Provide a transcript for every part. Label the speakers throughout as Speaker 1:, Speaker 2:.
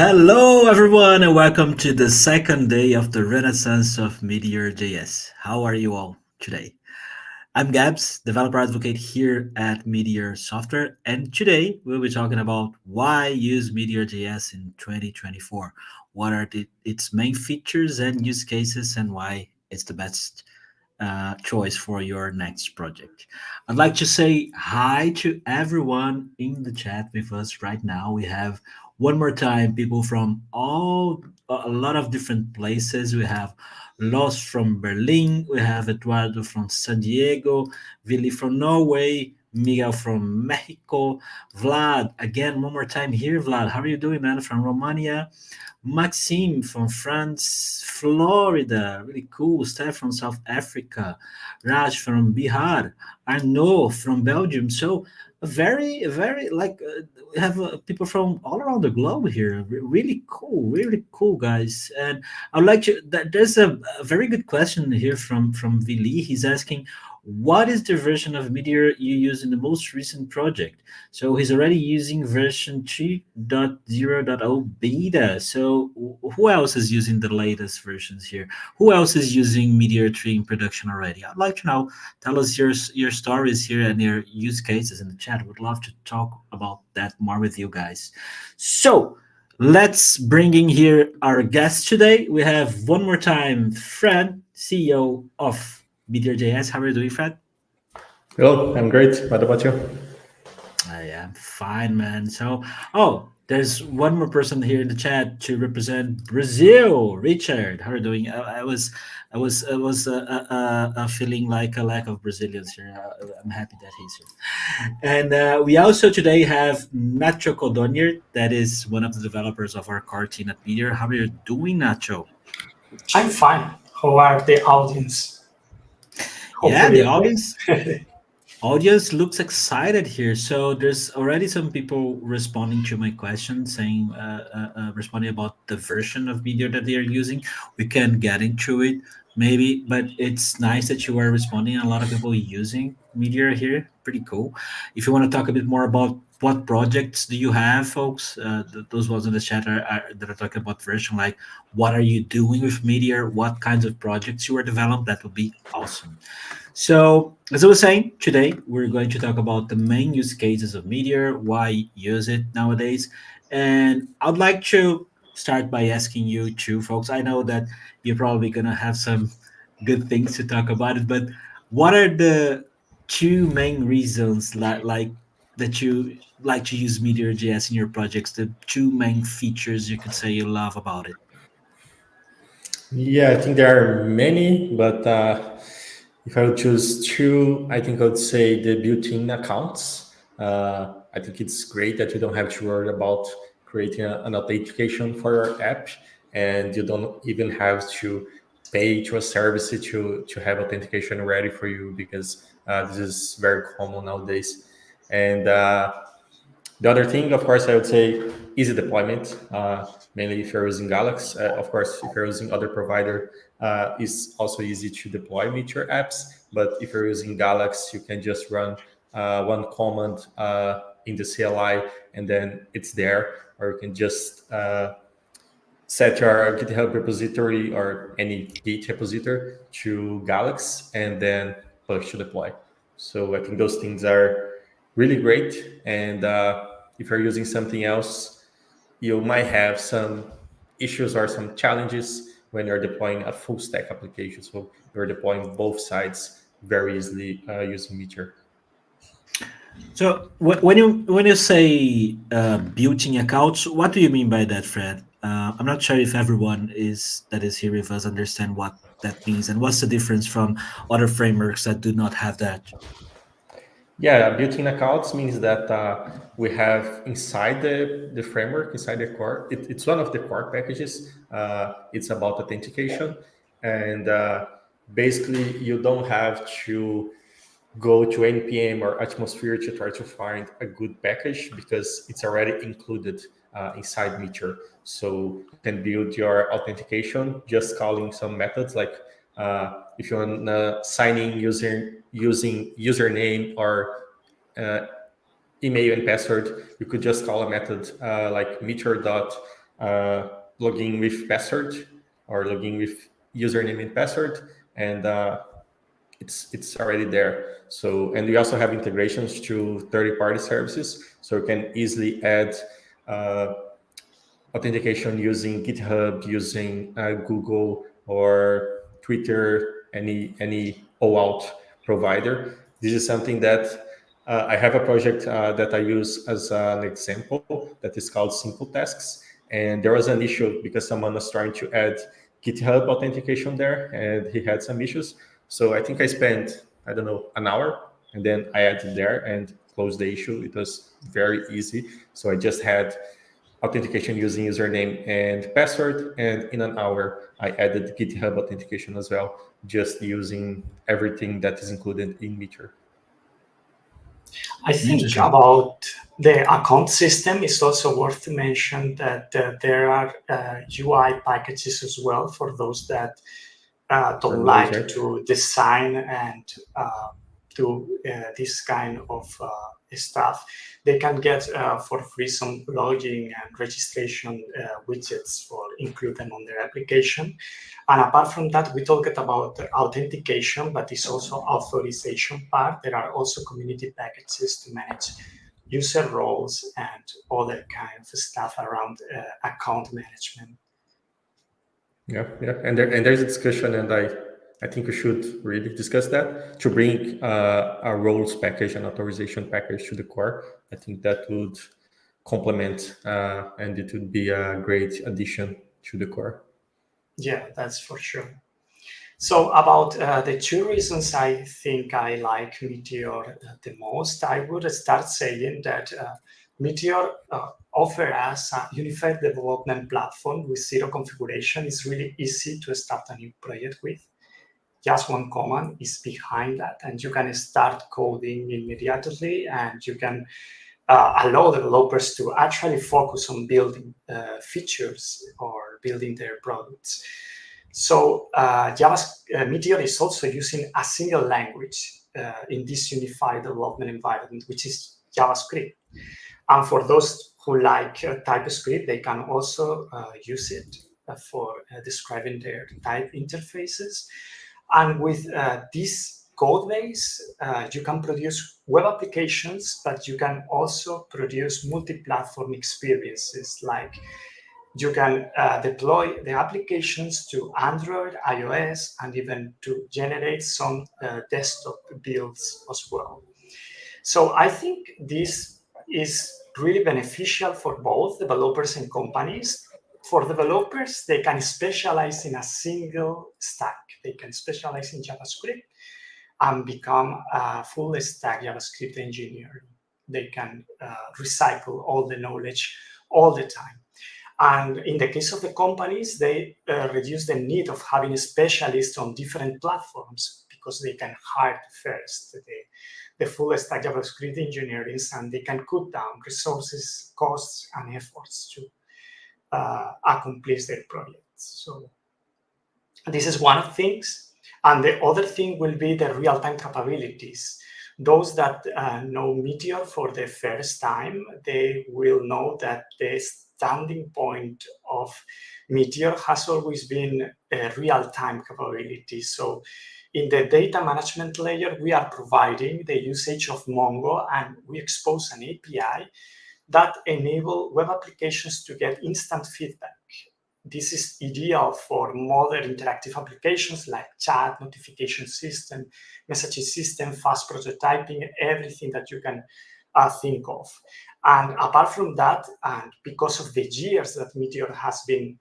Speaker 1: Hello, everyone, and welcome to the second day of the Renaissance of Meteor.js. How are you all today? I'm Gabs, developer advocate here at Meteor Software, and today we'll be talking about why use Meteor.js in 2024. What are its main features and use cases, and why it's the best choice for your next project. I'd like to say hi to everyone in the chat with us right now. We have one more time people from a lot of different places. We have Los from Berlin, we have Eduardo from San Diego, Vili from Norway, Miguel from Mexico, Vlad again one more time here. Vlad, how are you doing, man? From Romania, Maxime from France, Florida, really cool. Steph from South Africa, Raj from Bihar, Arnaud from Belgium. So a very we have people from all around the globe here. Really cool, guys. And I'd like to. There's a very good question here from Vili. He's asking, what is the version of Meteor you use in the most recent project? So he's already using version 3.0.0 beta. So who else is using the latest versions here? Who else is using Meteor 3 in production already? I'd like to know. Tell us your stories here and your use cases in the chat. Would love to talk about that more with you guys. So let's bring in here our guest today. We have one more time Fred, CEO of Meteorjs. How are you doing, Fred?
Speaker 2: Hello, I'm great. What about you?
Speaker 1: I am fine, man. So, there's one more person here in the chat to represent Brazil. Richard, how are you doing? I was feeling like a lack of Brazilians here. I'm happy that he's here. And we also today have Nacho Codonier, that is one of the developers of our car team at Meteor. How are you doing, Nacho?
Speaker 3: I'm fine. How are the audience?
Speaker 1: Yeah,
Speaker 3: Hopefully,
Speaker 1: the
Speaker 3: okay.
Speaker 1: audience looks excited here. So there's already some people responding to my question, saying, responding about the version of Meteor that they are using. We can get into it maybe, but it's nice that you are responding. A lot of people using Meteor here. Pretty cool. If you want to talk a bit more about what projects do you have, folks? Those ones in the chat that are talking about version, like what are you doing with Meteor? What kinds of projects you are developing? That would be awesome. So, as I was saying, today we're going to talk about the main use cases of Meteor, why use it nowadays. And I'd like to start by asking you two folks. I know that you're probably going to have some good things to talk about it, but what are the two main reasons like that you like to use Meteor.js in your projects, the two main features you could say you love about it?
Speaker 2: Yeah, I think there are many, but if I would choose two, I think I would say the built-in accounts. I think it's great that you don't have to worry about creating an authentication for your app, and you don't even have to pay to a service to have authentication ready for you, because this is very common nowadays. And the other thing, of course, I would say easy deployment, mainly if you're using Galaxy. Of course, if you're using other provider, it's also easy to deploy Meteor apps. But if you're using Galaxy, you can just run one command in the CLI, and then it's there. Or you can just set your GitHub repository or any Git repository to Galaxy, and then push to deploy. So I think those things are really great. And if you're using something else, you might have some issues or some challenges when you're deploying a full stack application. So you're deploying both sides very easily using Meteor.
Speaker 1: So when you say built-in accounts, what do you mean by that, Fred? I'm not sure if everyone is that is here with us understand what that means and what's the difference from other frameworks that do not have that.
Speaker 2: Yeah, built-in accounts means that we have inside the framework, inside the core. It's one of the core packages. It's about authentication, and basically you don't have to go to npm or atmosphere to try to find a good package, because it's already included inside Meteor. So you can build your authentication just calling some methods, like if you want to sign in using username or uh, email and password, you could just call a method like meteor login with password or login with username and password, and it's already there. So, and we also have integrations to third-party services, so you can easily add uh, authentication using GitHub, using Google or Twitter, any OAuth provider. This is something that I have a project that I use as an example that is called Simple Tasks. And there was an issue because someone was trying to add GitHub authentication there, and he had some issues. So I think I spent, I don't know, an hour, and then I added there and closed the issue. It was very easy. So I just had authentication using username and password, and in an hour I added GitHub authentication as well, just using everything that is included in Meteor.
Speaker 3: I think
Speaker 1: Interesting.
Speaker 3: about the account system, it's also worth to mention that there are UI packages as well for those that don't
Speaker 2: Serverless,
Speaker 3: like
Speaker 2: right?
Speaker 3: to design and do this kind of stuff. They can get for free some login and registration widgets for include them on their application. And apart from that, we talked about the authentication, but it's also authorization part. There are also community packages to manage user roles and other kind of stuff around account management.
Speaker 2: Yeah, yeah, and there's a discussion, and I think we should really discuss that to bring a roles package and authorization package to the core. I think that would complement and it would be a great addition to the core.
Speaker 3: Yeah, that's for sure. So about the two reasons I think I like Meteor the most, I would start saying that Meteor offers us a unified development platform with zero configuration. It's really easy to start a new project with. Just one command is behind that, and you can start coding immediately, and you can allow developers to actually focus on building features or building their products. So Meteor is also using a single language in this unified development environment, which is JavaScript. And for those who like TypeScript, they can also use it for describing their type interfaces. And with this code base, you can produce web applications, but you can also produce multi-platform experiences. Like you can deploy the applications to Android, iOS, and even to generate some desktop builds as well. So I think this is really beneficial for both developers and companies. For developers, they can specialize in a single stack. They can specialize in JavaScript and become a full stack JavaScript engineer. They can recycle all the knowledge all the time. And in the case of the companies, they reduce the need of having specialists on different platforms because they can hire first the full stack JavaScript engineers, and they can cut down resources, costs, and efforts to accomplish their projects. So this is one of the things. And the other thing will be the real-time capabilities. Those that know Meteor for the first time, they will know that the standing point of Meteor has always been a real-time capability. So in the data management layer, we are providing the usage of Mongo, and we expose an API that enable web applications to get instant feedback. This is ideal for modern interactive applications like chat, notification system, messaging system, fast prototyping, everything that you can think of. And apart from that, and because of the years that Meteor has been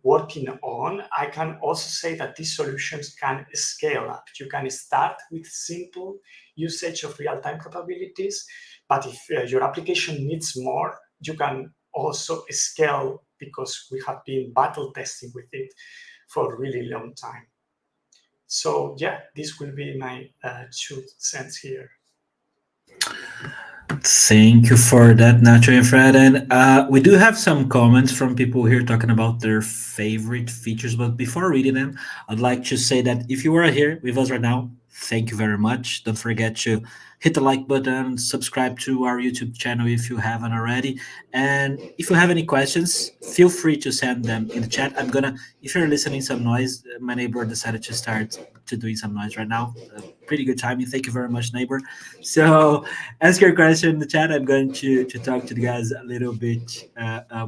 Speaker 3: working on, I can also say that these solutions can scale up. You can start with simple usage of real-time capabilities, but if your application needs more, you can also scale because we have been battle testing with it for a really long time. So yeah, this will be my 2 cents here.
Speaker 1: Thank you for that, Nacho and Fred. And we do have some comments from people here talking about their favorite features. But before reading them, I'd like to say that if you are here with us right now, thank you very much. Don't forget to hit the like button, subscribe to our YouTube channel if you haven't already. And if you have any questions, feel free to send them in the chat. If you're listening some noise, my neighbor decided to start to doing some noise right now. Pretty good timing. Thank you very much, neighbor. So ask your question in the chat. I'm going to talk to the guys a little bit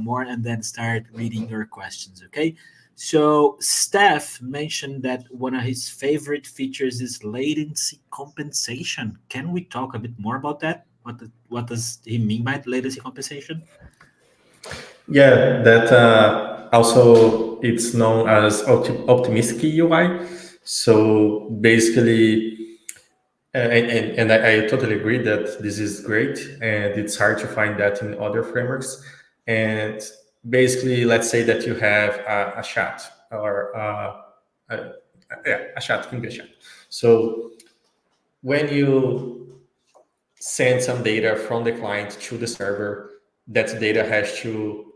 Speaker 1: more and then start reading your questions, okay? So Steph mentioned that one of his favorite features is latency compensation. Can we talk a bit more about that? What does he mean by latency compensation?
Speaker 2: Yeah, that also it's known as optimistic UI. So basically, and I totally agree that this is great, and it's hard to find that in other frameworks. And basically, let's say that you have a chat or a, yeah, a chat can be a chat. So when you send some data from the client to the server, that data has to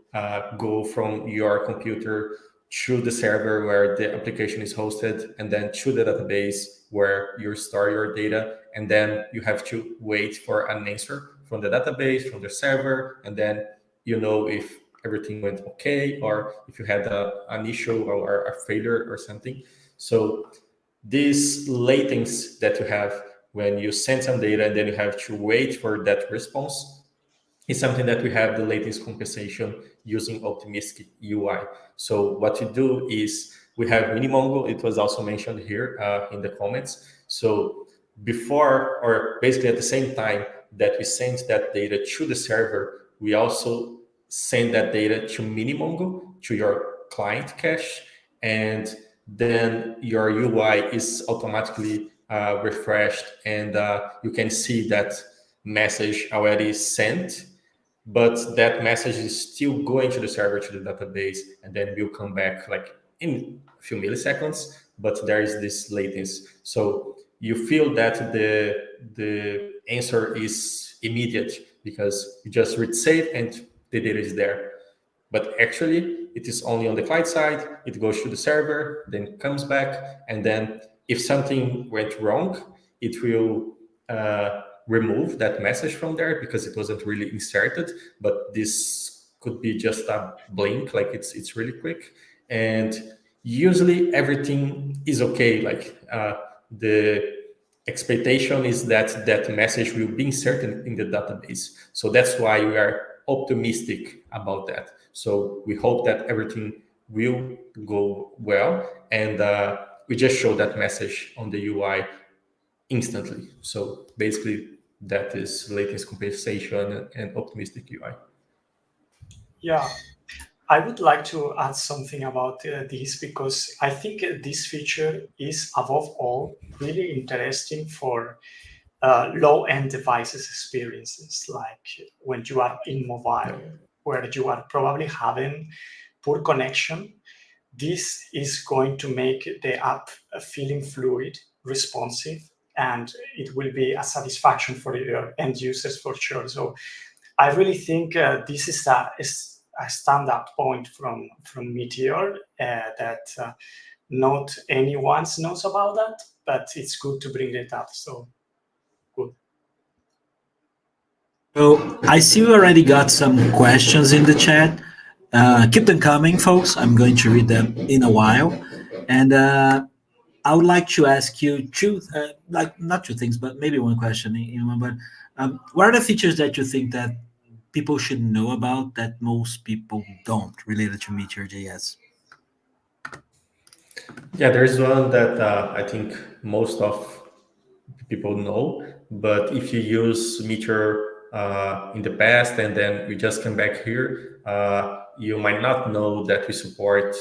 Speaker 2: go from your computer to the server where the application is hosted, and then to the database where you store your data. And then you have to wait for an answer from the database, from the server, and then you know if everything went okay or if you had an issue or a failure or something. So these latents that you have when you send some data and then you have to wait for that response is something that we have the latency compensation using optimistic UI. So what you do is we have Minimongo. It was also mentioned here in the comments. So before, or basically at the same time that we send that data to the server, we also send that data to Minimongo, to your client cache, and then your UI is automatically refreshed, and you can see that message already sent, but that message is still going to the server, to the database, and then will come back like in a few milliseconds, but there is this latency. So you feel that the answer is immediate because you just read save and the data is there. But actually, it is only on the client side. It goes to the server, then comes back, and then if something went wrong, it will remove that message from there because it wasn't really inserted. But this could be just a blink, like it's really quick, and usually everything is okay. Like the expectation is that that message will be inserted in the database. So that's why we are optimistic about that. So we hope that everything will go well, and we just show that message on the UI instantly. So basically, that is latency compensation and optimistic UI.
Speaker 3: Yeah, I would like to add something about this because I think this feature is above all really interesting for low-end devices experiences, like when you are in mobile, where you are probably having poor connection. This is going to make the app feeling fluid, responsive, and it will be a satisfaction for your end users for sure. So I really think this is a standout point from Meteor that not anyone knows about that, but it's good to bring it up. So good.
Speaker 1: So I see we already got some questions in the chat. Keep them coming, folks. I'm going to read them in a while. And I would like to ask you two, like not two things, but maybe one question in one. But what are the features that you think that people should know about that most people don't related to Meteor.js?
Speaker 2: Yeah, there's one that I think most of people know. But if you use Meteor in the past and then we just come back here, you might not know that we support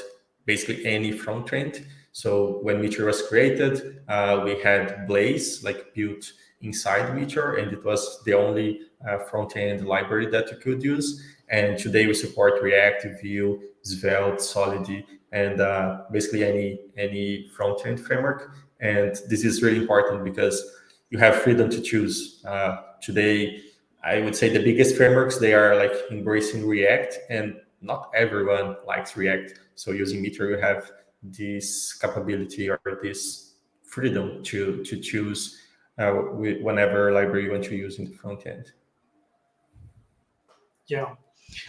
Speaker 2: basically any front end. So when Meteor was created, we had Blaze like built inside Meteor, and it was the only front end library that you could use. And today we support React, Vue, Svelte, Solid, and basically any front end framework. And this is really important because you have freedom to choose. Today, I would say the biggest frameworks, they are like embracing React, and not everyone likes React. So using Meteor, you have this capability or this freedom to choose whenever library you want to use in the front end.
Speaker 3: Yeah.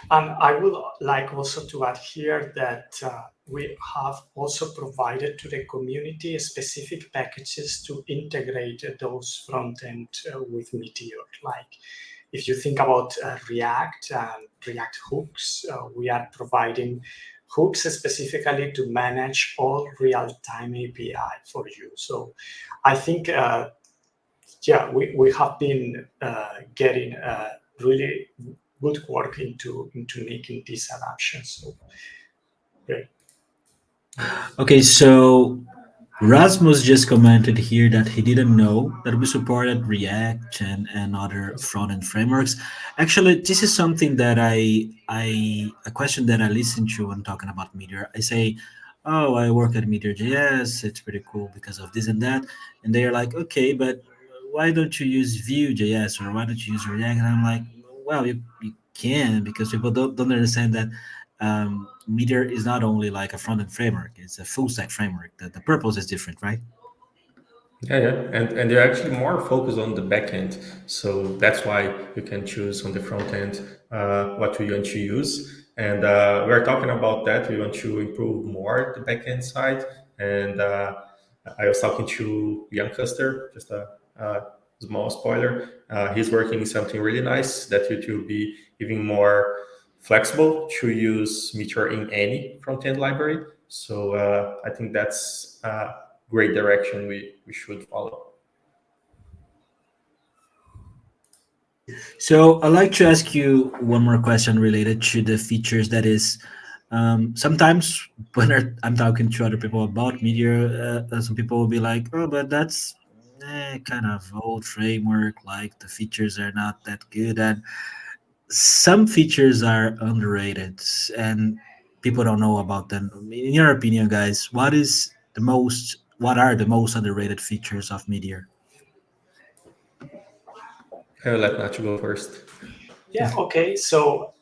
Speaker 3: And I would like also to add here that we have also provided to the community specific packages to integrate those front end with Meteor. Like if you think about React and React hooks, we are providing hooks specifically to manage all real-time API for you. So I think, we have been getting really good work into making these adaptations. So great.
Speaker 1: Okay, so Rasmus just commented here that he didn't know that we supported React and other front-end frameworks. Actually, this is something that a question that I listen to when talking about Meteor. I say, "Oh, I work at Meteor.js. It's pretty cool because of this and that." And they are like, "Okay, but why don't you use Vue.js or why don't you use React?" And I'm like, "Well, you can because people don't understand that Meteor is not only like a front end framework; it's a full stack framework. The purpose is different, right?"
Speaker 2: Yeah, yeah, and they're actually more focused on the back end, so that's why you can choose on the front end what we want to use. And we're talking about that. We want to improve more the back end side. And I was talking to Jan Custer, just a small spoiler. He's working in something really nice that it will be even more flexible to use Meteor in any front end library. So I think that's great direction we should follow.
Speaker 1: So I'd like to ask you one more question related to the features. That is, sometimes when I'm talking to other people about Meteor, some people will be like, "Oh, but that's kind of old framework. Like the features are not that good, and some features are underrated, and people don't know about them." In your opinion, guys, what are the most underrated features of Meteor?
Speaker 2: I'll let Nacho go first.
Speaker 3: Yeah. Okay. So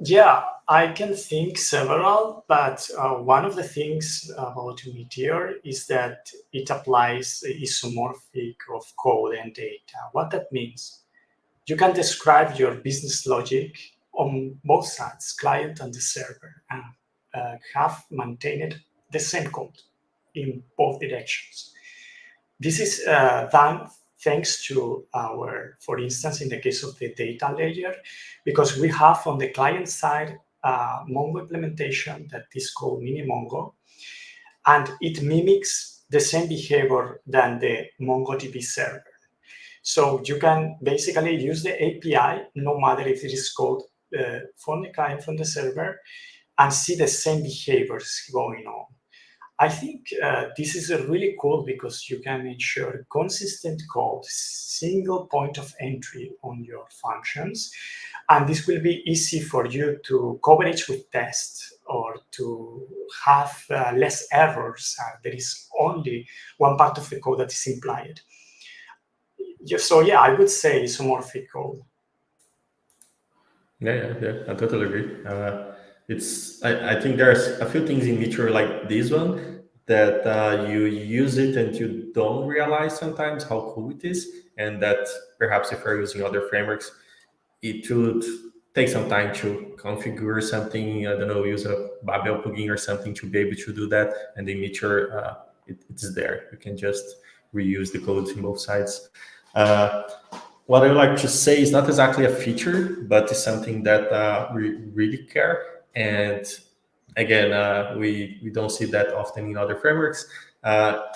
Speaker 3: yeah, I can think several, but one of the things about Meteor is that it applies isomorphic of code and data. What that means, you can describe your business logic on both sides, client and the server, and have maintained the same code in both directions. This is done thanks to our, for instance, in the case of the data layer, because we have on the client side Mongo implementation that is called mini Mongo, and it mimics the same behavior than the MongoDB server. So you can basically use the API, no matter if it is code from the client, from the server, and see the same behaviors going on. I think this is really cool because you can ensure consistent code, single point of entry on your functions, and this will be easy for you to coverage with tests or to have less errors. There is only one part of the code that is implied. Yeah, so yeah, I would say isomorphic code.
Speaker 2: Yeah, yeah, yeah. I totally agree. I think there's a few things in Meteor like this one that you use it and you don't realize sometimes how cool it is, and that perhaps if you're using other frameworks, it would take some time to configure something. I don't know, use a Babel plugin or something to be able to do that, and the Meteor it's there. You can just reuse the code in both sides. Uh, what I would like to say is not exactly a feature, but it's something that we really care. And again, we don't see that often in other frameworks,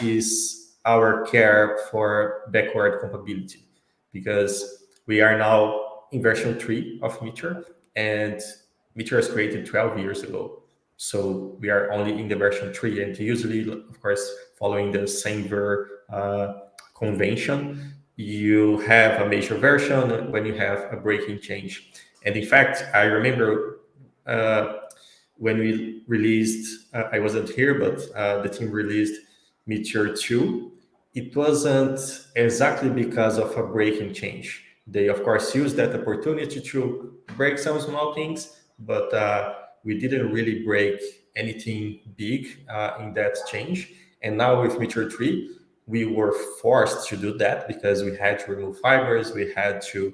Speaker 2: is our care for backward compatibility. Because we are now in version 3 of Meteor, and Meteor was created 12 years ago. So we are only in the version 3, and usually, of course, following the same convention, you have a major version when you have a breaking change. And in fact, I remember when we released, I wasn't here, but the team released Meteor 2. It wasn't exactly because of a breaking change. They, of course, used that opportunity to break some small things, but we didn't really break anything big in that change. And now with Meteor 3, we were forced to do that because we had to remove fibers, we had to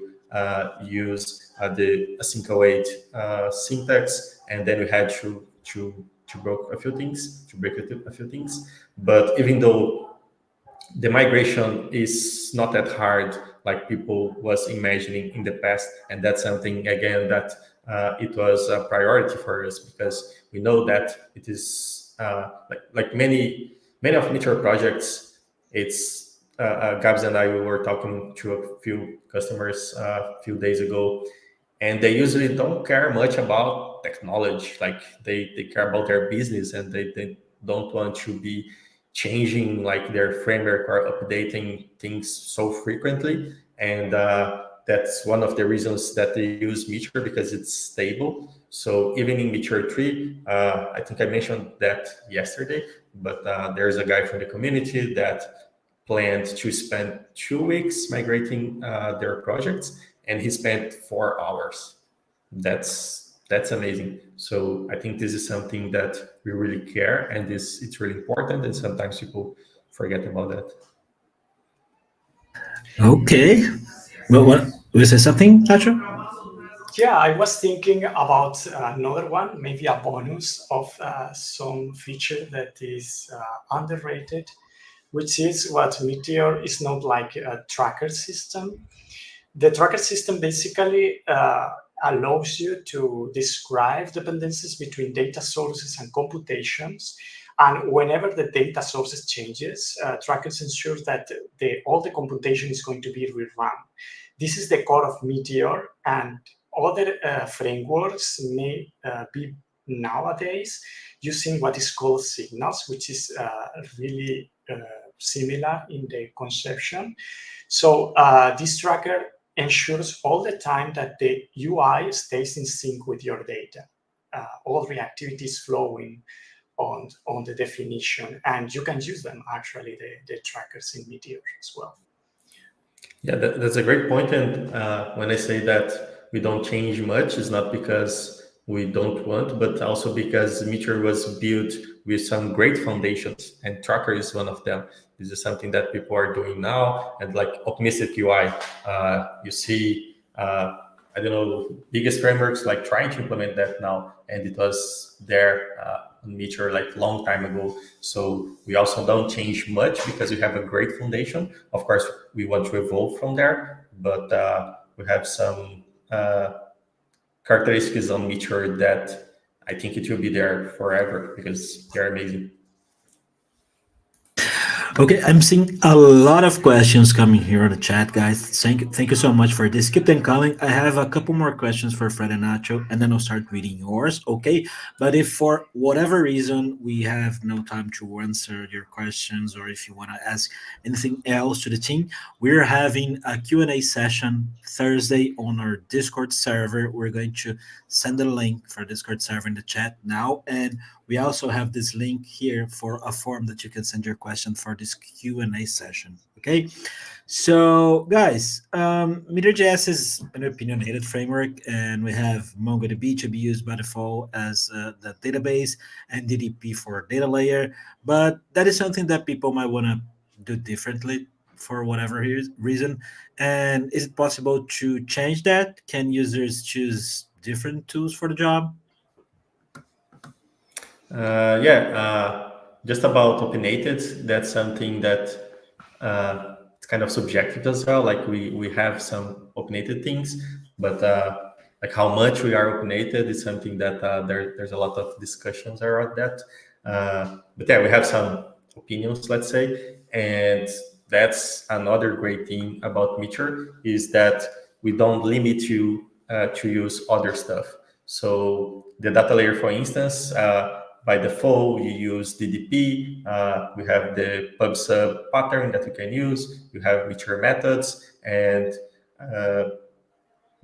Speaker 2: use the async await syntax, and then we had to break a few things. But even though the migration is not that hard like people was imagining in the past, and that's something again that it was a priority for us because we know that it is like many of Meteor projects. It's Gabs and I, we were talking to a few customers a few days ago, and they usually don't care much about technology. Like they care about their business, and they don't want to be changing like their framework or updating things so frequently. And that's one of the reasons that they use Meteor, because it's stable. So even in Meteor 3, I think I mentioned that yesterday, but there's a guy from the community that planned to spend 2 weeks migrating their projects, and he spent 4 hours. That's amazing. So I think this is something that we really care, and this it's really important, and sometimes people forget about that.
Speaker 1: Okay. But what will you say something, Nacho?
Speaker 3: Yeah, I was thinking about another one, maybe a bonus of some feature that is underrated, which is what Meteor is not like a tracker system. The tracker system basically allows you to describe dependencies between data sources and computations. And whenever the data sources changes, trackers ensures that all the computation is going to be rerun. This is the core of Meteor, and other frameworks may be nowadays using what is called signals, which is really similar in the conception. So this tracker ensures all the time that the UI stays in sync with your data. All reactivity is flowing on the definition, and you can use them actually, the trackers in Meteor as well.
Speaker 2: Yeah, that's a great point. And when I say that we don't change much, it's not because we don't want, but also because Meteor was built with some great foundations, and Tracker is one of them. This is something that people are doing now, and like optimistic UI, you see. I don't know, biggest frameworks like trying to implement that now, and it was there on Meteor like long time ago. So we also don't change much because we have a great foundation. Of course, we want to evolve from there, but we have some characteristics on Meteor that I think it will be there forever because they're amazing.
Speaker 1: Okay, I'm seeing a lot of questions coming here on the chat, guys. Thank you so much for this. Keep them coming. I have a couple more questions for Fred and Nacho, and then I'll start reading yours. Okay, but if for whatever reason we have no time to answer your questions, or if you want to ask anything else to the team, we're having a Q&A session Thursday on our Discord server. We're going to send a link for Discord server in the chat now, and we also have this link here for a form that you can send your question for this Q&A session. Okay, so guys, Meteorjs is an opinionated framework, and we have MongoDB to be used by default as the database, and DDP for data layer. But that is something that people might want to do differently for whatever reason. And is it possible to change that? Can users choose different tools for the job?
Speaker 2: Yeah, just about opinionated, that's something that it's kind of subjective as well. Like we have some opinionated things, but like how much we are opinionated is something that there's a lot of discussions around that. But yeah, we have some opinions, let's say, and that's another great thing about Meteor is that we don't limit you to use other stuff. So the data layer, for instance, by default, you use DDP. We have the PubSub pattern that you can use. You have Meteor methods, and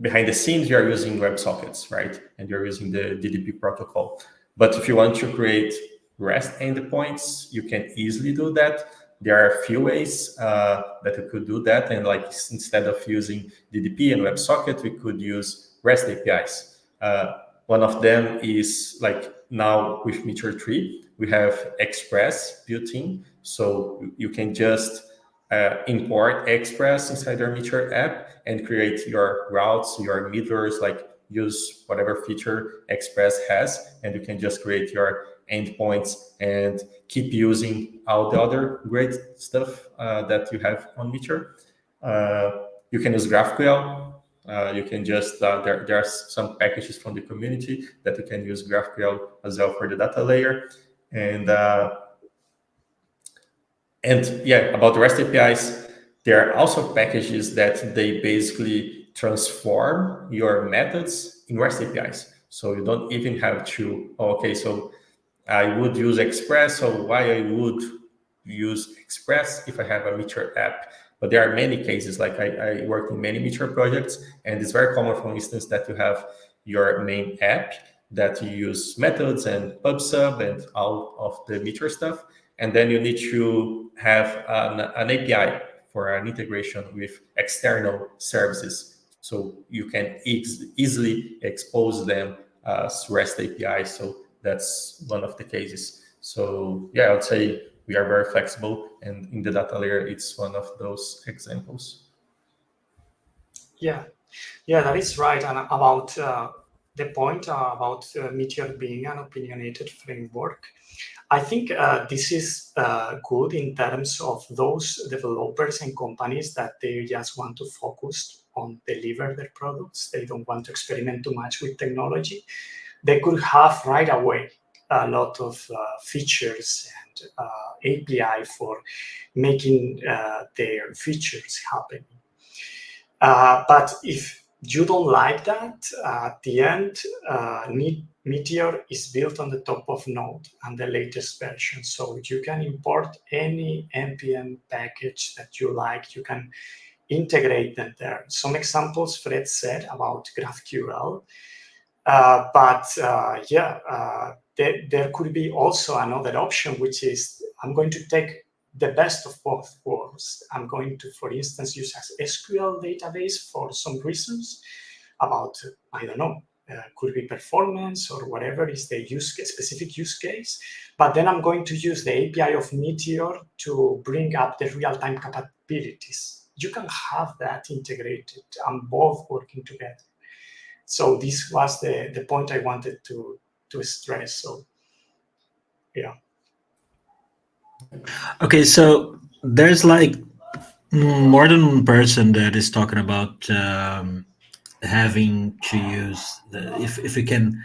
Speaker 2: behind the scenes, you are using WebSockets, right? And you're using the DDP protocol. But if you want to create REST endpoints, you can easily do that. There are a few ways that you could do that. And like instead of using DDP and WebSocket, we could use REST APIs. One of them is like now with Meteor 3, we have Express built in. So you can just import Express inside your Meteor app and create your routes, your meters, like use whatever feature Express has, and you can just create your endpoints and keep using all the other great stuff that you have on Meteor. You can use GraphQL. You can just there are some packages from the community that you can use GraphQL as well for the data layer, and yeah, about the REST APIs, there are also packages that they basically transform your methods in REST APIs. So you don't even have to, okay, so I would use Express, so why I would use Express if I have a Meteor app? But there are many cases, like I work in many Meteor projects, and it's very common, for instance, that you have your main app that you use methods and PubSub and all of the Meteor stuff. And then you need to have an API for an integration with external services. So you can easily expose them as REST API. So that's one of the cases. So yeah, I would say we are very flexible, and in the data layer, it's one of those examples.
Speaker 3: Yeah, yeah, that is right. And about the point about Meteor being an opinionated framework, I think this is good in terms of those developers and companies that they just want to focus on deliver their products. They don't want to experiment too much with technology. They could have right away a lot of features and API for making their features happen. But if you don't like that, at the end, Meteor is built on the top of Node and the latest version. So you can import any NPM package that you like. You can integrate them there. Some examples Fred said about GraphQL. There could be also another option, which is I'm going to take the best of both worlds. I'm going to, for instance, use as SQL database for some reasons about, I don't know, could be performance or whatever is the specific use case. But then I'm going to use the API of Meteor to bring up the real-time capabilities. You can have that integrated and both working together. So this was the point I wanted to stress. So, yeah.
Speaker 1: Okay, so there's like more than one person that is talking about having to use if we can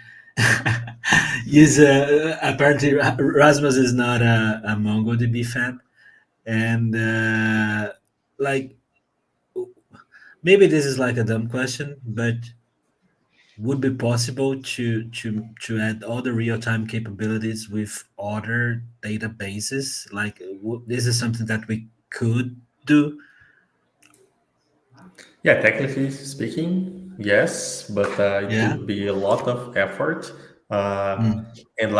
Speaker 1: use apparently Rasmus is not a MongoDB fan, and like maybe this is like a dumb question, but would be possible to add all the real-time capabilities with other databases, like this is something that we could do.
Speaker 2: Yeah, technically speaking, yes, but it
Speaker 1: Yeah.
Speaker 2: would be a lot of effort.
Speaker 1: Mm.
Speaker 2: And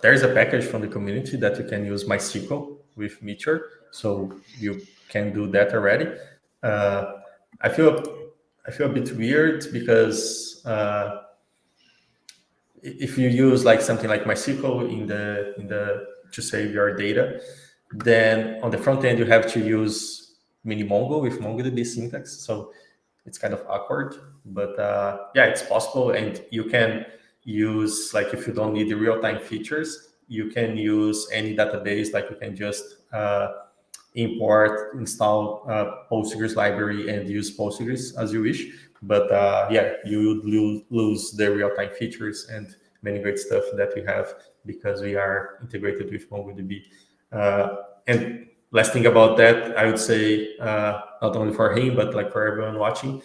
Speaker 2: there's a package from the community that you can use MySQL with Meteor, so you can do that already. Uh, I feel I feel a bit weird because if you use like something like MySQL in the to save your data, then on the front end you have to use mini Mongo with MongoDB syntax. So it's kind of awkward, but yeah, it's possible, and you can use, like, if you don't need the real-time features, you can use any database. Like you can just import, install Postgres library and use Postgres as you wish. But yeah, you would lose the real-time features and many great stuff that we have because we are integrated with MongoDB. And last thing about that, I would say, not only for him, but like for everyone watching,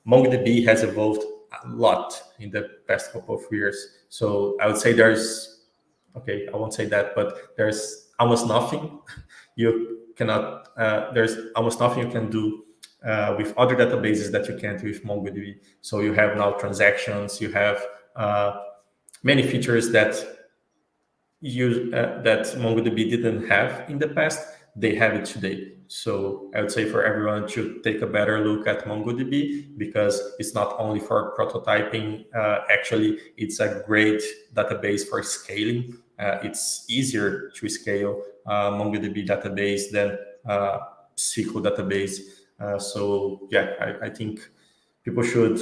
Speaker 2: MongoDB has evolved a lot in the past couple of years. So I would say okay, I won't say that, but there's almost nothing you cannot, there's almost nothing you can do with other databases that you can't with MongoDB. So you have now transactions, you have many features that that MongoDB didn't have in the past. They have it today. So I would say for everyone to take a better look at MongoDB, because it's not only for prototyping. Actually, it's a great database for scaling. it's easier to scale MongoDB database than SQL database. So yeah, I think people should.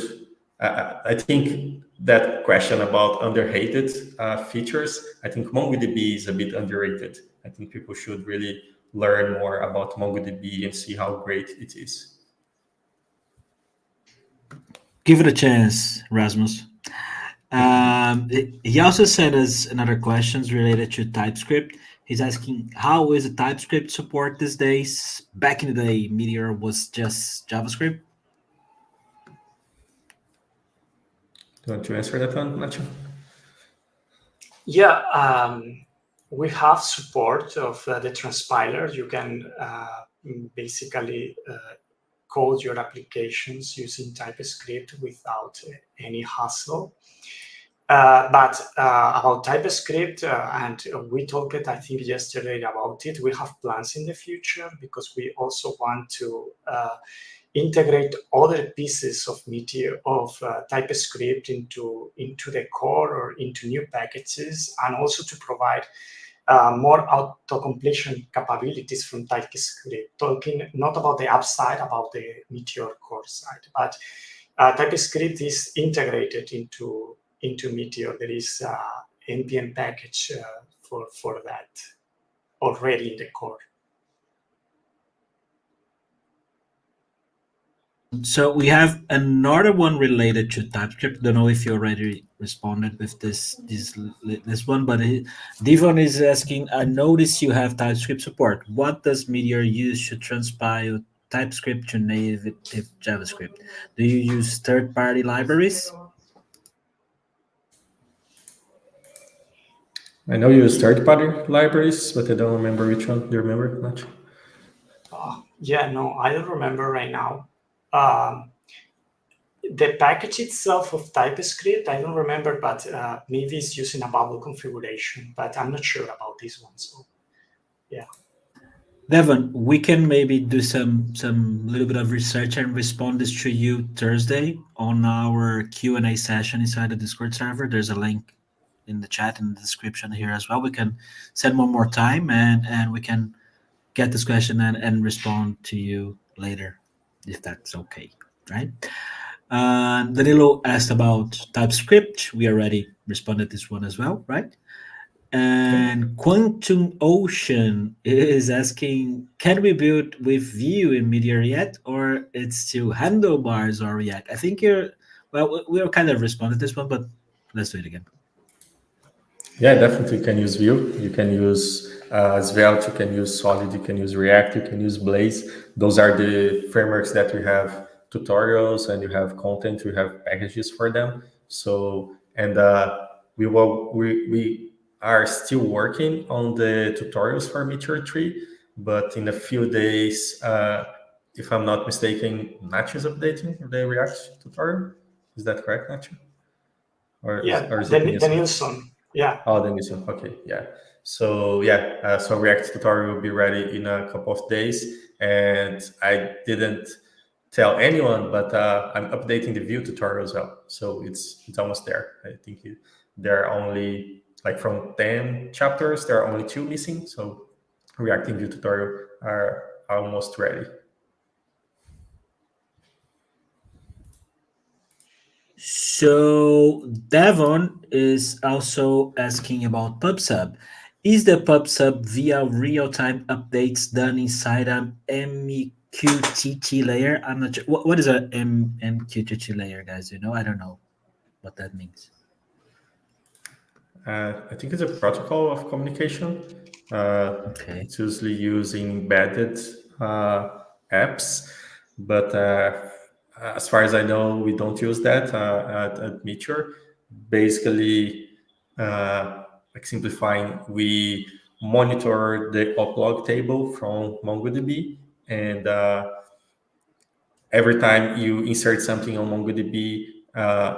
Speaker 2: I think that question about underrated features. I think MongoDB is a bit underrated. I think people should really learn more about MongoDB and see how great it is.
Speaker 1: Give it a chance, Rasmus. He also sent us another questions related to TypeScript. He's asking, how is the TypeScript support these days? Back in the day, Meteor was just JavaScript.
Speaker 2: Do you want to answer that one, Nacho?
Speaker 3: Yeah, we have support of the transpiler. You can basically code your applications using TypeScript without any hassle. But about TypeScript, and we talked, I think, yesterday about it, we have plans in the future because we also want to integrate other pieces of Meteor of TypeScript into the core or into new packages, and also to provide more auto-completion capabilities from TypeScript. Talking not about the app side, about the Meteor core side, but TypeScript is integrated into Meteor. There is npm package for that already in the core.
Speaker 1: So we have another one related to TypeScript. Don't know if you already responded with this one, but Devon is asking. I notice you have TypeScript support. What does Meteor use to transpile TypeScript to native JavaScript? Do you use third-party libraries?
Speaker 2: I know you use third-party libraries, but I don't remember which one. Do you remember, Nacho?
Speaker 3: Yeah, no, I don't remember right now. The package itself of TypeScript, I don't remember, but maybe it's using a bubble configuration, but I'm not sure about this one. So, yeah.
Speaker 1: Devon, we can maybe do some little bit of research and respond this to you Thursday on our Q&A session inside the Discord server. There's a link in the chat in the description here as well. We can send one more time and we can get this question and respond to you later if that's okay, right? Danilo asked about TypeScript. We already responded this one as well, right? And QuantumOcean is asking, can we build with Vue in Meteor yet, or it's still handlebars or React? I think we're kind of responded this one, but let's do it again.
Speaker 2: Yeah, definitely you can use Vue. You can use Svelte, you can use Solid, you can use React, you can use Blaze. Those are the frameworks that we have tutorials and you have content, you have packages for them. So, and we are still working on the tutorials for Meteor 3, but in a few days, if I'm not mistaken, Nacho is updating the React tutorial. Is that correct, Nacho?
Speaker 3: Yeah,
Speaker 2: Or is it
Speaker 3: Danielson. Yeah.
Speaker 2: Oh, the mission. Okay, yeah. So yeah, so React tutorial will be ready in a couple of days, and I didn't tell anyone, but I'm updating the Vue tutorial as well. So it's almost there. I think there are only like from 10 chapters, there are only 2 missing. So React and Vue tutorial are almost ready.
Speaker 1: So Devon is also asking about PubSub. Is the PubSub via real-time updates done inside an MQTT layer? I'm not sure. What is a MQTT layer, guys? You know, I don't know what that means.
Speaker 2: I think it's a protocol of communication.
Speaker 1: Okay.
Speaker 2: It's usually using embedded apps, but as far as I know, we don't use that at Meteor. Basically, like simplifying, we monitor the uplog table from MongoDB, and every time you insert something on MongoDB,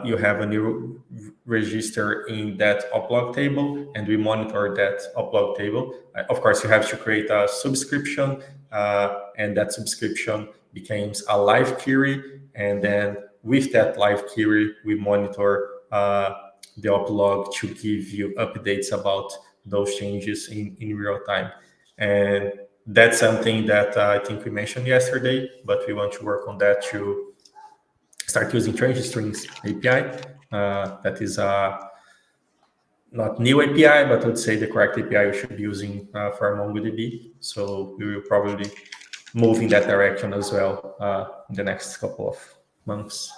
Speaker 2: you have a new register in that uplog table, and we monitor that uplog table. Of course, you have to create a subscription, and that subscription becomes a live query. And then with that live query, we monitor the uplog to give you updates about those changes in real time. And that's something that I think we mentioned yesterday, but we want to work on that to start using change strings API. That is not new API, but I would say the correct API we should be using for MongoDB. So we will probably move in that direction as well in the next couple of months.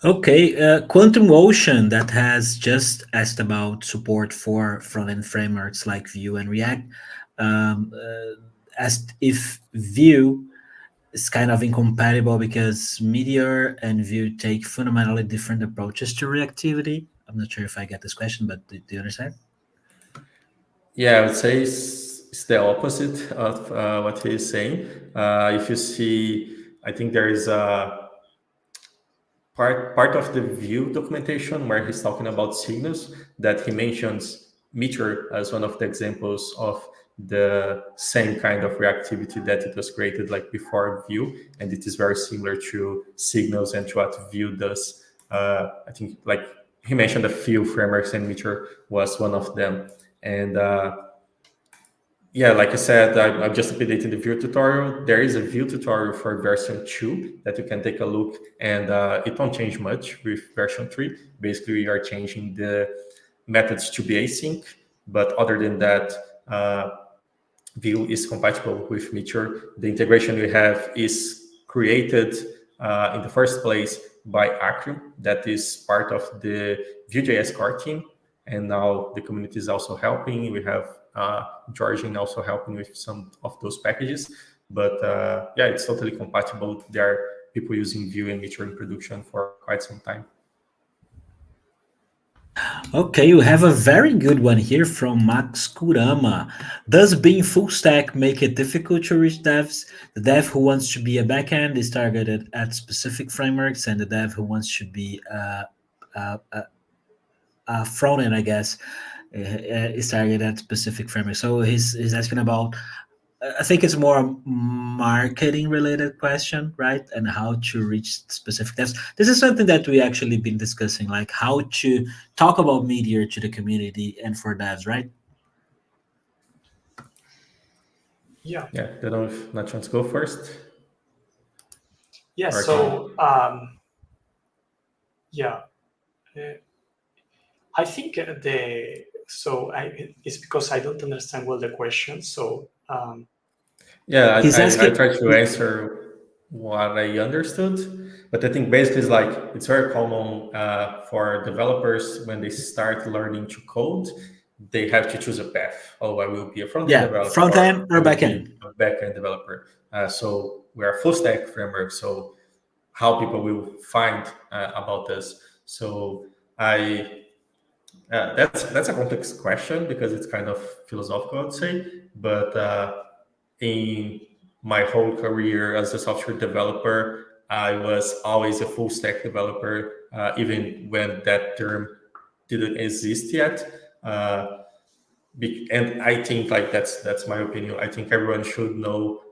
Speaker 1: Okay, QuantumOcean that has just asked about support for front-end frameworks like Vue and React. Asked if Vue is kind of incompatible because Meteor and Vue take fundamentally different approaches to reactivity. I'm not sure if I get this question, but do you understand?
Speaker 2: Yeah, I would say it's the opposite of what he is saying. If you see, I think there is a part of the Vue documentation where he's talking about signals that he mentions Meteor as one of the examples of the same kind of reactivity that it was created like before Vue, and it is very similar to signals and to what Vue does. I think like he mentioned a few frameworks, and Meteor was one of them. And yeah, like I said, I'm just updating the Vue tutorial. There is a Vue tutorial for version 2 that you can take a look, and it won't change much with version 3. Basically, we are changing the methods to be async, but other than that, Vue is compatible with Meteor. The integration we have is created in the first place by Acronym, that is part of the Vue.js core team, and now the community is also helping. We have Georgian also helping with some of those packages, but yeah, it's totally compatible. There are people using Vue and Meteor in production for quite some time.
Speaker 1: Okay, you have a very good one here from Max Kurama. Does being full stack make it difficult to reach devs? The dev who wants to be a backend is targeted at specific frameworks, and the dev who wants to be a front end, I guess, is targeted at specific frameworks. So he's asking about. I think it's more a marketing related question, right? And how to reach specific devs. This is something that we actually been discussing, like how to talk about Meteor to the community and for devs, right?
Speaker 3: Yeah.
Speaker 2: Yeah, I don't know if Nachans to go first.
Speaker 3: Yeah.
Speaker 2: Or I
Speaker 3: So
Speaker 2: can.
Speaker 3: yeah, uh, I think it's because I don't understand well the question. So
Speaker 2: Yeah,
Speaker 1: He's
Speaker 2: I
Speaker 1: asking.
Speaker 2: try to answer what I understood, but I think basically it's like it's very common for developers when they start learning to code, they have to choose a path. Oh, I will be a front end
Speaker 1: Yeah,
Speaker 2: developer,
Speaker 1: front
Speaker 2: or
Speaker 1: end
Speaker 2: I
Speaker 1: or
Speaker 2: will
Speaker 1: back
Speaker 2: be
Speaker 1: end.
Speaker 2: a back end developer. So we are a full stack framework. So how people will find about us? So I that's a complex question because it's kind of philosophical, I'd say, but. In my whole career as a software developer, I was always a full stack developer, even when that term didn't exist yet. And I think like that's my opinion. I think everyone should know.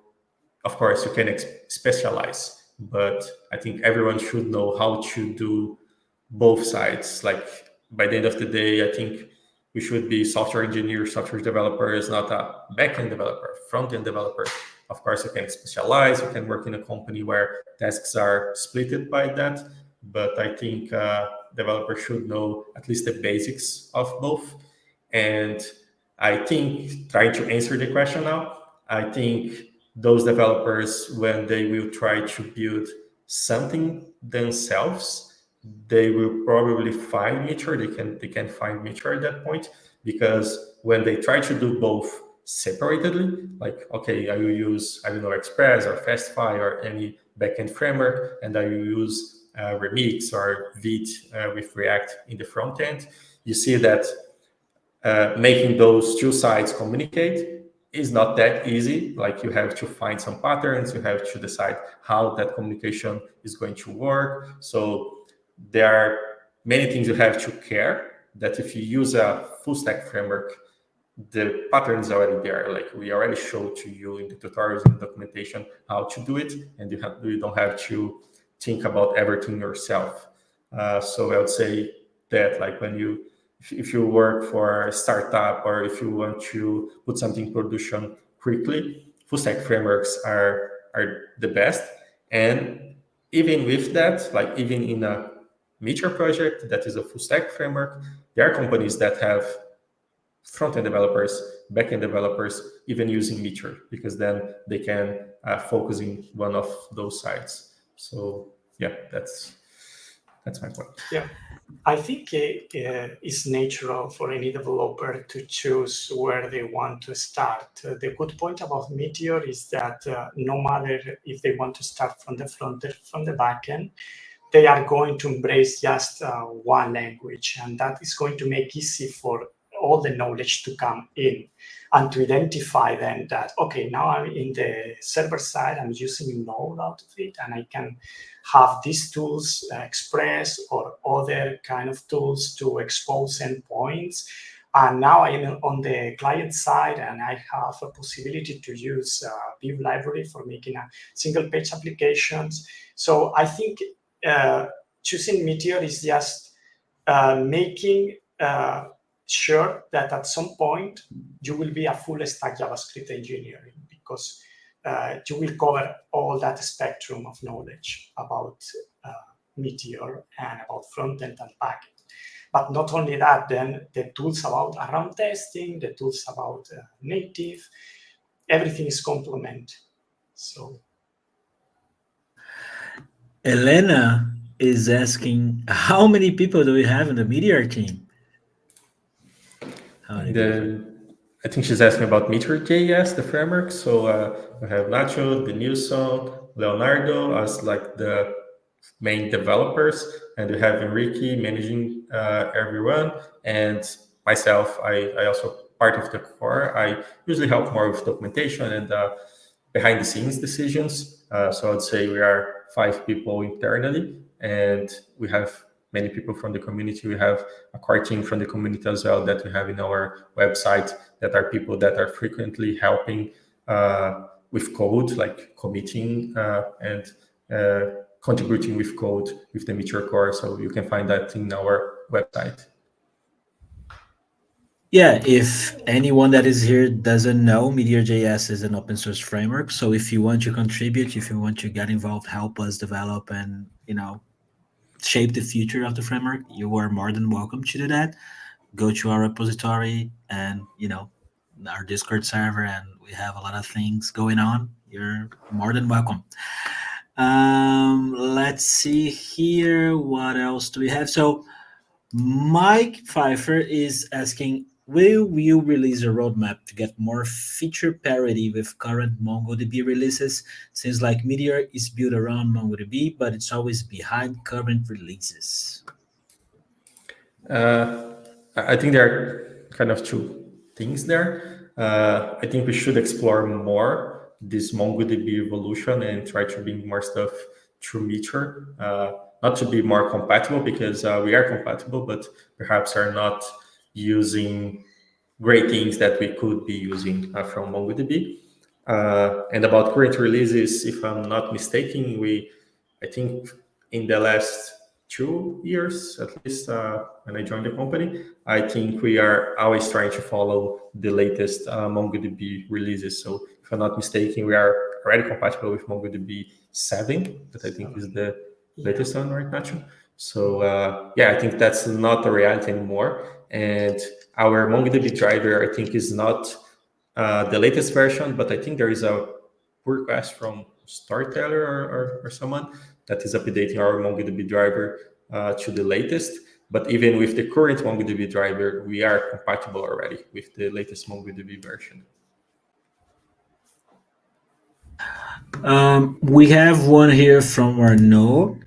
Speaker 2: Of course, you can specialize, but I think everyone should know how to do both sides. Like by the end of the day, I think we should be software engineers, software developers, not a backend developer, front end developer. Of course, you can specialize. You can work in a company where tasks are splitted by that. But I think developers should know at least the basics of both. And I think trying to answer the question now, I think those developers, when they will try to build something themselves, they will probably find Meteor. They can find Meteor at that point, because when they try to do both separately, like okay, I will use, I don't know, Express or Fastify or any backend framework, and I will use Remix or Vite with React in the front end. You see that making those two sides communicate is not that easy. Like you have to find some patterns, you have to decide how that communication is going to work. So there are many things you have to care, that if you use a full stack framework, the pattern is already there. Like we already showed to you in the tutorials and documentation how to do it, and you don't have to think about everything yourself. So I would say that like if you work for a startup or if you want to put something in production quickly, full stack frameworks are the best. And even with that, like even in a Meteor project that is a full stack framework, there are companies that have front-end developers, back-end developers, even using Meteor, because then they can focus in one of those sides. So yeah, that's my point.
Speaker 3: Yeah, I think it's natural for any developer to choose where they want to start. The good point about Meteor is that no matter if they want to start from the front end, from the back end, they are going to embrace just one language, and that is going to make easy for all the knowledge to come in and to identify then that, okay, now I'm in the server side, I'm using Node out of it, and I can have these tools, Express or other kind of tools to expose endpoints. And now I'm on the client side, and I have a possibility to use Vue library for making a single page applications. So I think choosing Meteor is just making sure that at some point you will be a full stack JavaScript engineer, because you will cover all that spectrum of knowledge about Meteor and about front-end and back-end. But not only that, then the tools about around testing, the tools about native, everything is complement. So
Speaker 1: Elena is asking, how many people do we have in the Meteor team? How many people?
Speaker 2: I think she's asking about Meteorjs, the framework. So we have Nacho, Denilson, Leonardo as like the main developers, and we have Enrique managing everyone, and myself. I also part of the core. I usually help more with documentation and behind the scenes decisions. So I'd say we are 5 people internally, and we have many people from the community. We have a core team from the community as well that we have in our website that are people that are frequently helping with code, like committing and contributing with code with the Meteor core. So you can find that in our website.
Speaker 1: Yeah, if anyone that is here doesn't know, Meteor.js is an open source framework. So if you want to contribute, if you want to get involved, help us develop and, shape the future of the framework, you are more than welcome to do that. Go to our repository and, our Discord server, and we have a lot of things going on. You're more than welcome. Let's see here. What else do we have? So Mike Pfeiffer is asking, will you release a roadmap to get more feature parity with current MongoDB releases? Seems like Meteor is built around MongoDB, but it's always behind current releases.
Speaker 2: I think there are kind of two things there. I think we should explore more this MongoDB evolution and try to bring more stuff through Meteor. Not to be more compatible, because we are compatible, but perhaps are not using great things that we could be using from MongoDB. And about current releases, if I'm not mistaken, I think in the last 2 years, at least when I joined the company, I think we are always trying to follow the latest MongoDB releases. So if I'm not mistaken, we are already compatible with MongoDB 7, that I think is the latest one right now. So yeah, I think that's not a reality anymore. And our MongoDB driver, I think, is not the latest version, but I think there is a pull request from Storyteller or someone that is updating our MongoDB driver to the latest. But even with the current MongoDB driver, we are compatible already with the latest MongoDB version.
Speaker 1: We have one here from Arnaud.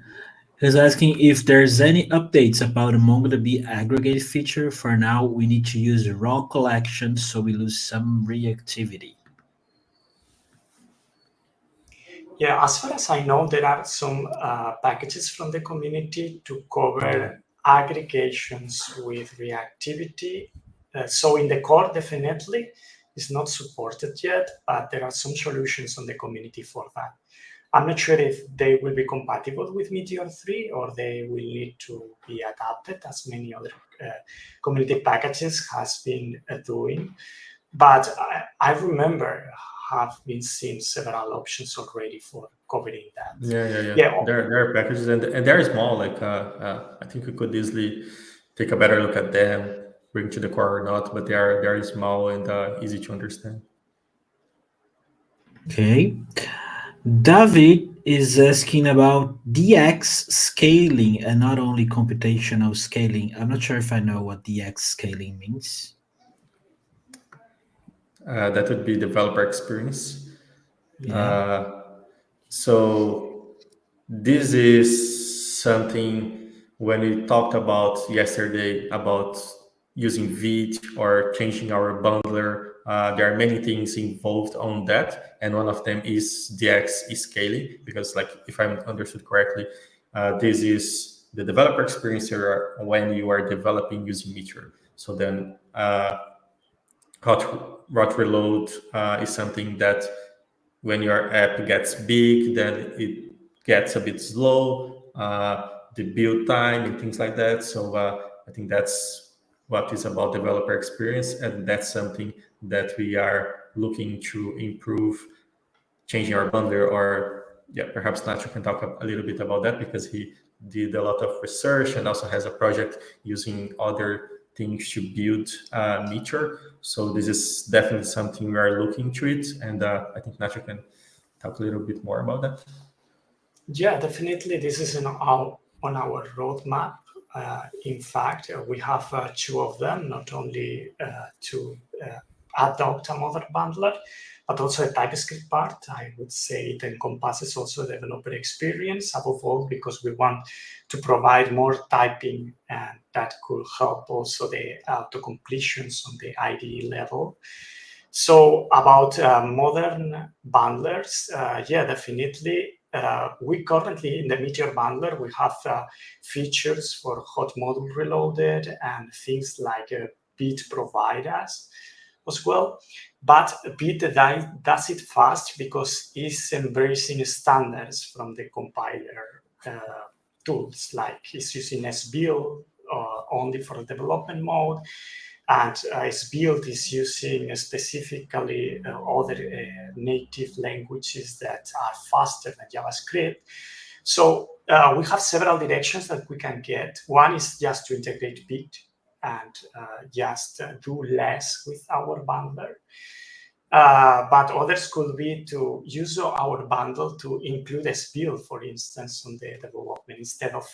Speaker 1: He's asking if there's any updates about the MongoDB aggregate feature. For now, we need to use raw collections, so we lose some reactivity.
Speaker 3: yeah, as far as I know, there are some packages from the community to cover aggregations with reactivity. So in the core, definitely, it's not supported yet, but there are some solutions on the community for that. I'm not sure if they will be compatible with Meteor 3 or they will need to be adapted as many other community packages has been doing. But I remember have been seeing several options already for covering that.
Speaker 2: Yeah.
Speaker 3: Yeah,
Speaker 2: There are packages, and they're small. Like I think we could easily take a better look at them, bring to the core or not. But they are small and easy to understand.
Speaker 1: Okay. David is asking about DX scaling and not only computational scaling. I'm not sure if I know what DX scaling means.
Speaker 2: That would be developer experience.
Speaker 1: Yeah.
Speaker 2: Uh, so this is something when we talked about yesterday about using Vite or changing our bundler. There are many things involved on that, and one of them is DX scaling. Because, like, if I understood correctly, this is the developer experience here when you are developing using Meteor. So then, hot reload is something that when your app gets big, then it gets a bit slow, the build time and things like that. So I think that's what is about developer experience, and that's something that we are looking to improve, changing our bundler. Or yeah, perhaps Nacho can talk a little bit about that, because he did a lot of research and also has a project using other things to build Meteor. So this is definitely something we are looking to it, and I think Nacho can talk a little bit more about that.
Speaker 3: yeah, definitely. This is on our roadmap. In fact, we have two of them, not only to adopt another bundler, but also a TypeScript part. I would say it encompasses also developer experience, above all, because we want to provide more typing, and that could help also the auto completions on the IDE level. So about modern bundlers, yeah, definitely. We currently in the Meteor bundler, we have features for hot module reloaded and things like Bit provide us as well. But Bit does it fast because it's embracing standards from the compiler tools, like it's using SBuild only for the development mode, and SBuild is using specifically other native languages that are faster than JavaScript. So we have several directions that we can get. One is just to integrate Bit and just do less with our bundler. But others could be to use our bundle to include a SBuild, for instance, on the development instead of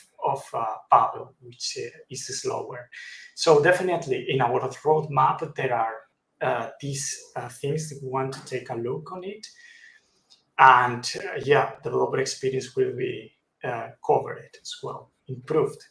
Speaker 3: Babel, which is slower. So definitely in our roadmap, there are these things that we want to take a look on it. And yeah, developer experience will be covered as well, improved.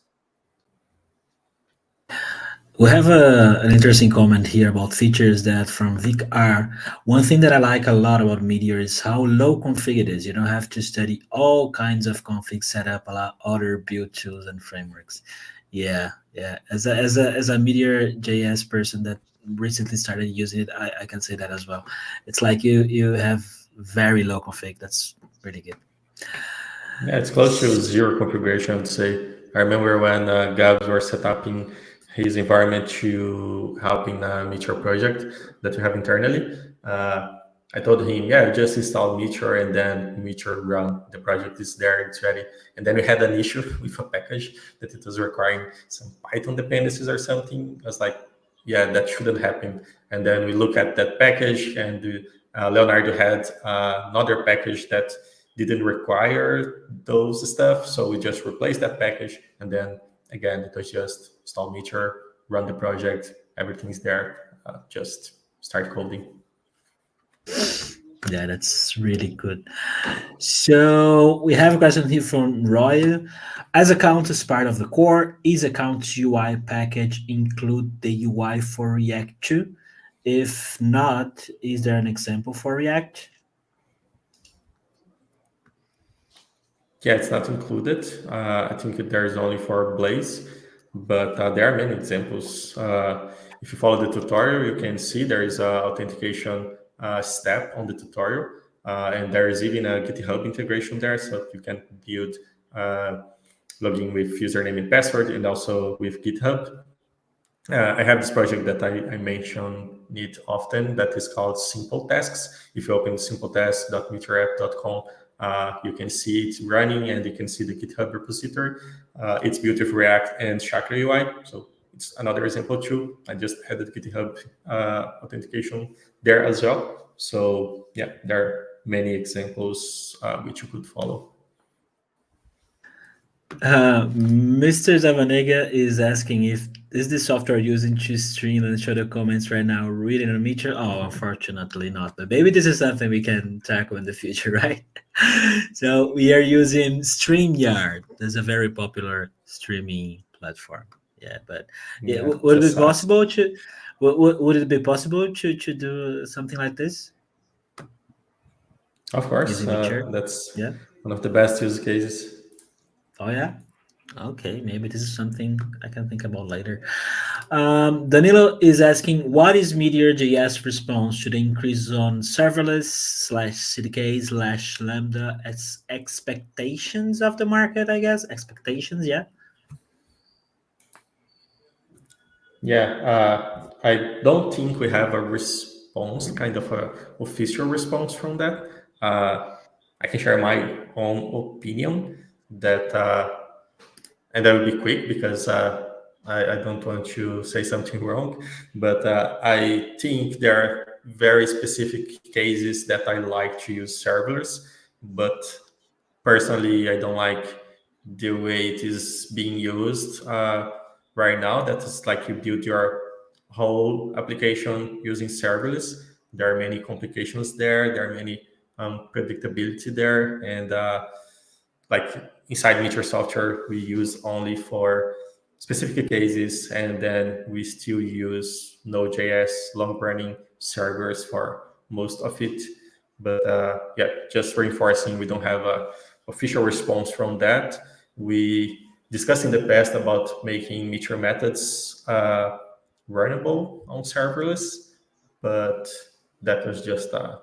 Speaker 1: We have an interesting comment here about features that from Vic R. One thing that I like a lot about Meteor is how low config it is. You don't have to study all kinds of config setup, a lot other build tools and frameworks. Yeah, yeah. As a Meteor.js person that recently started using it, I can say that as well. It's like you have very low config. That's pretty good.
Speaker 2: Yeah, it's close to zero configuration, I would say. I remember when Gabs were set up in his environment to help in a Meteor project that we have internally. I told him, yeah, just install Meteor and then Meteor run. The project is there, it's ready. And then we had an issue with a package that it was requiring some Python dependencies or something. I was like, yeah, that shouldn't happen. And then we look at that package, and Leonardo had another package that didn't require those stuff. So we just replaced that package. And then again, it was just install Meteor, run the project, everything's there, just start coding.
Speaker 1: Yeah, that's really good. So we have a question here from Roy. As account is part of the core, is account UI package include the UI for React 2? If not, is there an example for React?
Speaker 2: Yeah, it's not included. I think there's only for Blaze, but there are many examples. If you follow the tutorial, you can see there is a authentication step on the tutorial. And there is even a GitHub integration there, so you can build login with username and password, and also with GitHub. I have this project that I mention it often that is called Simple Tasks. If you open simpletasks.meteorapp.com, you can see it running and you can see the GitHub repository. It's built with React and Chakra UI. So it's another example too. I just added GitHub authentication there as well. So yeah, there are many examples which you could follow.
Speaker 1: Mr. Zavanega is asking if is this software using to stream and show the comments right now reading a meter? Oh, unfortunately not. But maybe this is something we can tackle in the future, right? So we are using StreamYard. That's a very popular streaming platform. Yeah, but yeah,
Speaker 2: Yeah,
Speaker 1: would it
Speaker 2: just
Speaker 1: be possible to would it be possible to do something like this
Speaker 2: of course,
Speaker 1: using Meteor?
Speaker 2: that's
Speaker 1: Yeah.
Speaker 2: one of the best use cases.
Speaker 1: Oh yeah. Okay, maybe this is something I can think about later. Danilo is asking, what is Meteor.js response to the increase on serverless slash CDK slash Lambda expectations of the market? I guess expectations. Yeah.
Speaker 2: Yeah, I don't think we have a response, kind of a official response from that. I can share my own opinion that, and I will be quick because I don't want to say something wrong, but I think there are very specific cases that I like to use serverless, but personally, I don't like the way it is being used right now. That is like you build your whole application using serverless. There are many complications there. There are many predictability there, and like inside Meteor software, we use only for specific cases, and then we still use Node.js long running servers for most of it. But yeah, just reinforcing, we don't have a official response from that. We discussed in the past about making Meteor methods runnable on serverless, but that was just a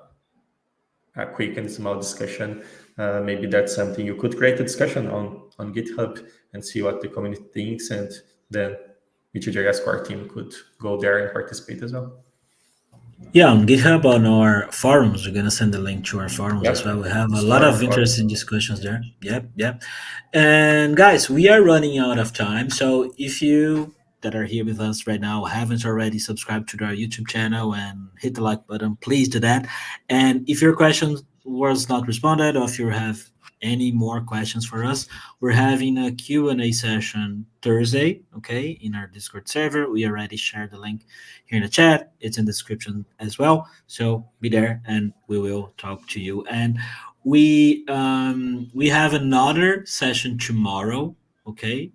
Speaker 2: quick and small discussion. Maybe that's something you could create a discussion on GitHub and see what the community thinks, and then Meteorjs core team could go there and participate as well.
Speaker 1: Yeah, on GitHub on our forums, we're gonna send the link to our forums as well. We
Speaker 2: Yep,
Speaker 1: have a lot
Speaker 2: Discord
Speaker 1: of
Speaker 2: forums.
Speaker 1: interesting discussions there. Yep, yep. And guys, we are running out of time. So if you that are here with us right now haven't already subscribed to our YouTube channel and hit the like button, please do that. And if your question was not responded, or if you have any more questions for us, we're having a Q&A session Thursday, okay, in our Discord server. We already shared the link here in the chat. It's in the description as well. So be there and we will talk to you. And we have another session tomorrow. Okay,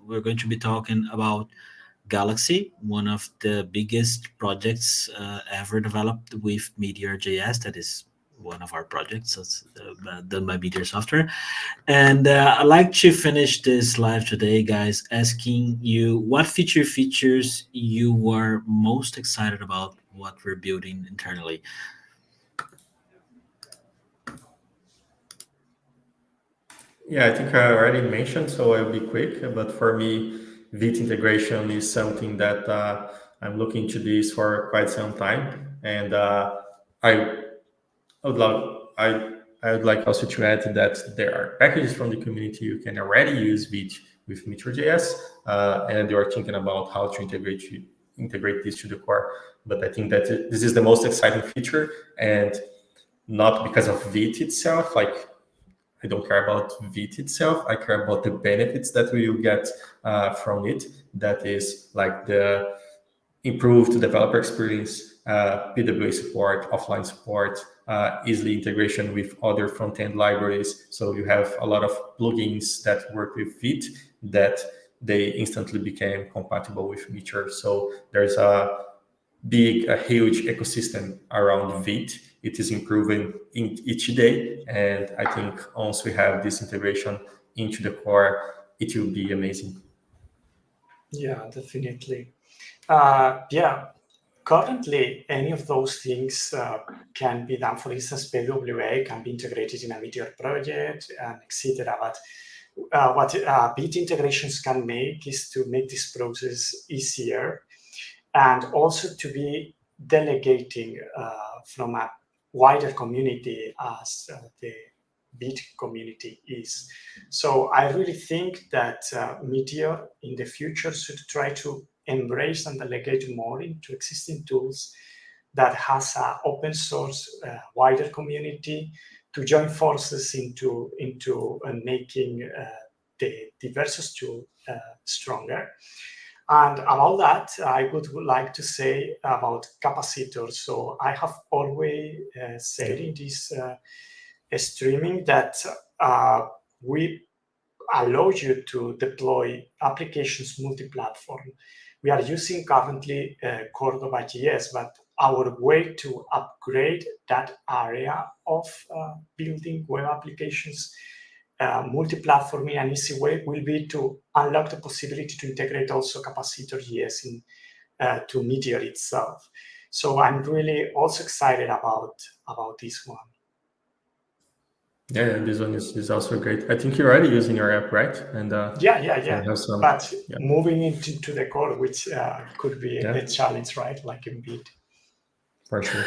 Speaker 1: we're going to be talking about Galaxy, one of the biggest projects ever developed with Meteor.js. That is one of our projects that's done by Meteor Software. And I'd like to finish this live today, guys, asking you what features you were most excited about what we're building internally.
Speaker 2: Yeah, I think I already mentioned, so I'll be quick. But for me, Vite integration is something that I'm looking to this for quite some time, and I I would love I would like also to add that there are packages from the community you can already use with Meteorjs, and you are thinking about how to integrate this to the core. But I think that this is the most exciting feature, and not because of Vite itself. Like I don't care about Vite itself. I care about the benefits that we will get from it. That is like the improved developer experience, PWA support, offline support, easily integration with other front-end libraries. So you have a lot of plugins that work with Vite that they instantly became compatible with Meteor. So there's a huge ecosystem around Vite. It is improving in each day, and I think once we have this integration into the core, it will be amazing.
Speaker 3: Yeah, definitely. Yeah. currently, any of those things can be done. For instance, PWA can be integrated in a Meteor project, and etc. But what Bit integrations can make is to make this process easier, and also to be delegating from a wider community as the Bit community is. So I really think that Meteor in the future should try to embrace and delegate more into existing tools that has an open source wider community to join forces into making the Versus tool stronger. And about that, I would like to say about capacitors. So I have always said in this streaming that we allow you to deploy applications multi-platform. We are using currently Cordova.js, but our way to upgrade that area of building web applications multi-platform in an easy way will be to unlock the possibility to integrate also Capacitor.js to Meteor itself. So I'm really also excited about this one.
Speaker 2: Yeah, this one is also great. I think you're already using your app, right? And
Speaker 3: Yeah.
Speaker 2: have some,
Speaker 3: But
Speaker 2: yeah,
Speaker 3: moving into the core, which could be
Speaker 2: yeah,
Speaker 3: a challenge, right? Like in Bit.
Speaker 2: for sure.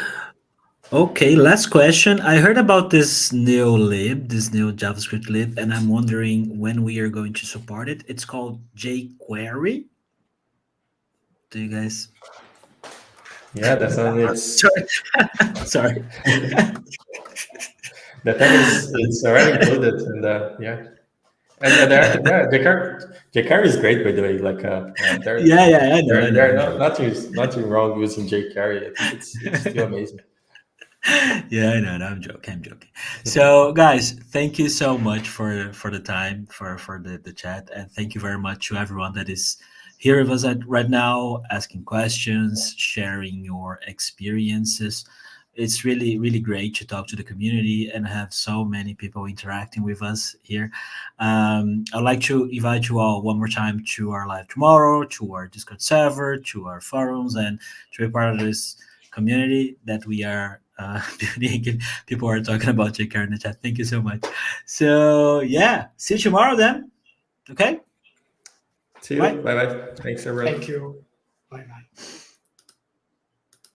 Speaker 1: Okay, last question. I heard about this new lib, this new JavaScript lib, and I'm wondering when we are going to support it. It's called jQuery. Do you guys?
Speaker 2: Yeah, that's one. It's
Speaker 1: Sorry, sorry.
Speaker 2: that one is it's already included, and yeah, and there, yeah, jQuery is great, by the way. Like
Speaker 1: Yeah. I know.
Speaker 2: there
Speaker 1: I'm
Speaker 2: not
Speaker 1: joking.
Speaker 2: nothing wrong using jQuery. I think it's still amazing.
Speaker 1: Yeah, I know. No, I'm joking. I'm joking. So, guys, thank you so much for the time for the chat, and thank you very much to everyone that is here with us right now, asking questions, sharing your experiences. It's really great to talk to the community and have so many people interacting with us here. I'd like to invite you all one more time to our live tomorrow, to our Discord server, to our forums, and to be part of this community that we are building. People are talking about JK in the chat. Thank you so much. So yeah, see you tomorrow then. Okay,
Speaker 2: See you.
Speaker 1: bye.
Speaker 2: Bye bye. Thanks, everyone.
Speaker 3: Thank you. Bye bye.